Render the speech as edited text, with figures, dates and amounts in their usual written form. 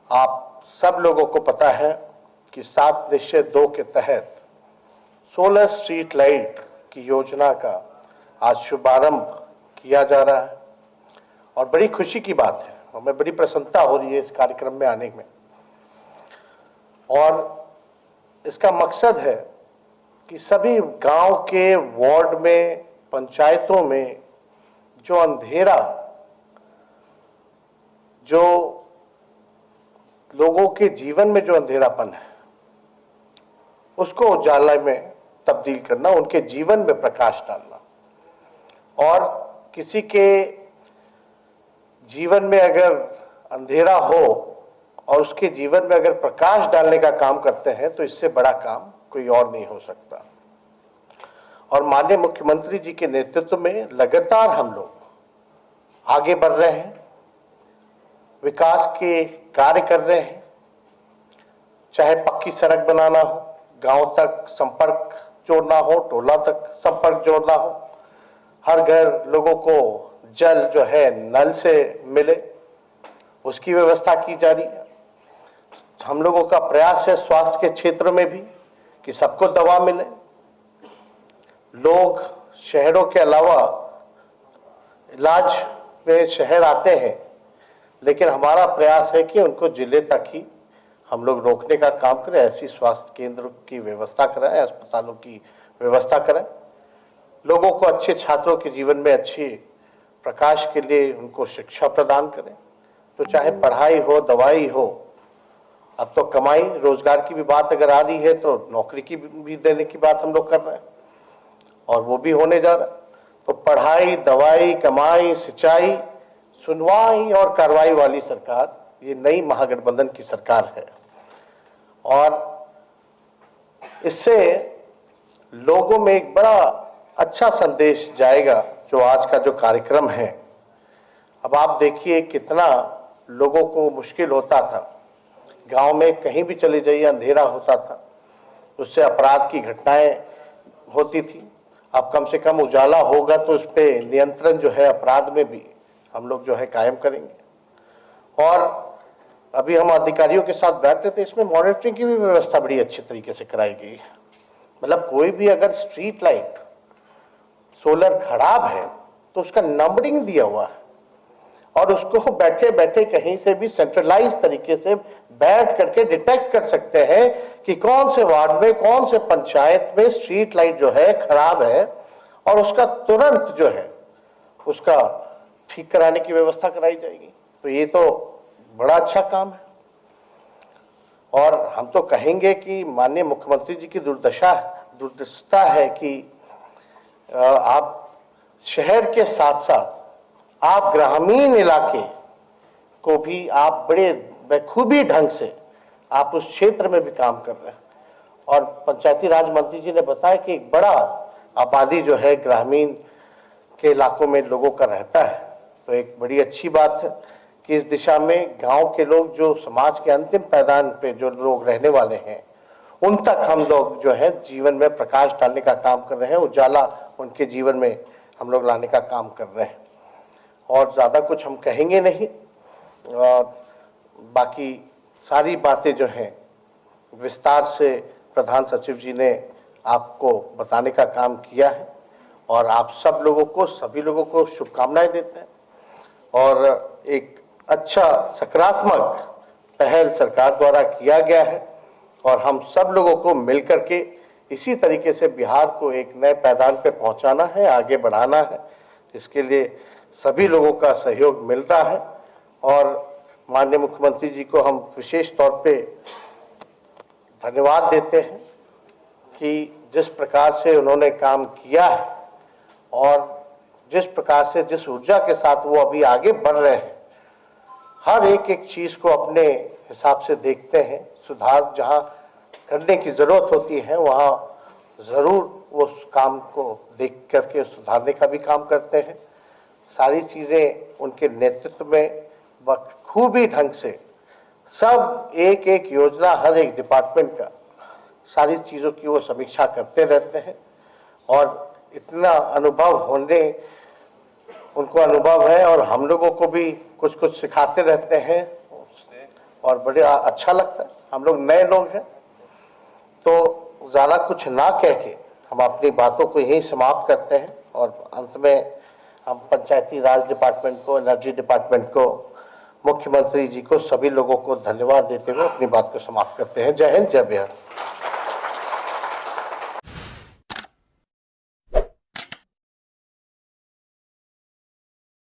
आप सब लोगों को पता है कि 7 निश्चय 2 के तहत 16 स्ट्रीट लाइट की योजना का आज शुभारंभ किया जा रहा है और बड़ी खुशी की बात है। हमें बड़ी प्रसन्नता हो रही है इस कार्यक्रम में आने में। और इसका मकसद है कि सभी गांव के वार्ड में, पंचायतों में जो अंधेरा, जो लोगों के जीवन में जो अंधेरापन है, उसको उजाला में तब्दील करना, उनके जीवन में प्रकाश डालना। और किसी के जीवन में अगर अंधेरा हो और उसके जीवन में अगर प्रकाश डालने का काम करते हैं तो इससे बड़ा काम कोई और नहीं हो सकता। और माननीय मुख्यमंत्री जी के नेतृत्व में लगातार हम लोग आगे बढ़ रहे हैं, विकास के कार्य कर रहे हैं। चाहे पक्की सड़क बनाना हो, गांव तक संपर्क जोड़ना हो, टोला तक संपर्क जोड़ना हो, हर घर लोगों को जल जो है नल से मिले, उसकी व्यवस्था की जा रही है। हम लोगों का प्रयास है स्वास्थ्य के क्षेत्र में भी कि सबको दवा मिले। लोग शहरों के अलावा इलाज में शहर आते हैं, लेकिन हमारा प्रयास है कि उनको जिले तक ही हम लोग रोकने का काम करें। ऐसी स्वास्थ्य केंद्र की व्यवस्था कराएं, अस्पतालों की व्यवस्था करें, लोगों को अच्छे छात्रों के जीवन में अच्छी प्रकाश के लिए उनको शिक्षा प्रदान करें। तो चाहे पढ़ाई हो, दवाई हो, अब तो कमाई रोजगार की भी बात अगर आ रही है तो नौकरी की भी देने की बात हम लोग कर रहे हैं और वो भी होने जा रहा है। तो पढ़ाई, दवाई, कमाई, सिंचाई, सुनवाई और कार्रवाई वाली सरकार ये नई महागठबंधन की सरकार है। और इससे लोगों में एक बड़ा अच्छा संदेश जाएगा जो आज का जो कार्यक्रम है। अब आप देखिए कितना लोगों को मुश्किल होता था, गांव में कहीं भी चले जाइए अंधेरा होता था, उससे अपराध की घटनाएं होती थी। अब कम से कम उजाला होगा तो उस पर नियंत्रण जो है अपराध में भी हम लोग जो है कायम करेंगे। और अभी हम अधिकारियों के साथ बैठते थे, इसमें मॉनिटरिंग की भी व्यवस्था बड़ी अच्छे तरीके से कराई गई है। मतलब कोई भी अगर स्ट्रीट लाइट सोलर खराब है तो उसका नंबरिंग दिया हुआ है और उसको बैठे बैठे कहीं से भी सेंट्रलाइज तरीके से बैठ करके डिटेक्ट कर सकते हैं कि कौन से वार्ड में, कौन से पंचायत में स्ट्रीट लाइट जो है खराब है और उसका तुरंत जो है उसका ठीक कराने की व्यवस्था कराई जाएगी। तो ये तो बड़ा अच्छा काम है। और हम तो कहेंगे कि माननीय मुख्यमंत्री जी की दुर्दशा है कि आप शहर के साथ साथ आप ग्रामीण इलाके को भी आप बड़े बखूबी ढंग से आप उस क्षेत्र में भी काम कर रहे हैं। और पंचायती राज मंत्री जी ने बताया कि एक बड़ा आबादी जो है ग्रामीण के इलाकों में लोगों का रहता है। तो एक बड़ी अच्छी बात है कि इस दिशा में गांव के लोग जो समाज के अंतिम पायदान पे जो लोग रहने वाले हैं उन तक हम लोग जो है जीवन में प्रकाश डालने का काम कर रहे हैं, उजाला उनके जीवन में हम लोग लाने का काम कर रहे हैं। और ज़्यादा कुछ हम कहेंगे नहीं, और बाकी सारी बातें जो हैं विस्तार से प्रधान सचिव जी ने आपको बताने का काम किया है और आप सब लोगों को, सभी लोगों को शुभकामनाएं देते हैं। और एक अच्छा सकारात्मक पहल सरकार द्वारा किया गया है और हम सब लोगों को मिलकर के इसी तरीके से बिहार को एक नए पायदान पे पहुंचाना है, आगे बढ़ाना है। इसके लिए सभी लोगों का सहयोग मिल रहा है और माननीय मुख्यमंत्री जी को हम विशेष तौर पे धन्यवाद देते हैं कि जिस प्रकार से उन्होंने काम किया है और जिस प्रकार से, जिस ऊर्जा के साथ वो अभी आगे बढ़ रहे हैं, हर एक चीज को अपने हिसाब से देखते हैं। सुधार जहां करने की जरूरत होती है वहां जरूर वो उस काम को देख करके सुधारने का भी काम करते हैं। सारी चीजें उनके नेतृत्व में बखूबी ढंग से सब एक एक योजना, हर एक डिपार्टमेंट का सारी चीजों की वो समीक्षा करते रहते हैं और इतना अनुभव होने उनको अनुभव है और हम लोगों को भी कुछ कुछ सिखाते रहते हैं और बड़े अच्छा लगता है। हम लोग नए लोग हैं, तो ज़्यादा कुछ ना कह के हम अपनी बातों को यहीं समाप्त करते हैं और अंत में हम पंचायती राज डिपार्टमेंट को, एनर्जी डिपार्टमेंट को, मुख्यमंत्री जी को, सभी लोगों को धन्यवाद देते हुए अपनी बात को समाप्त करते हैं। जय हिंद, जय बिहार।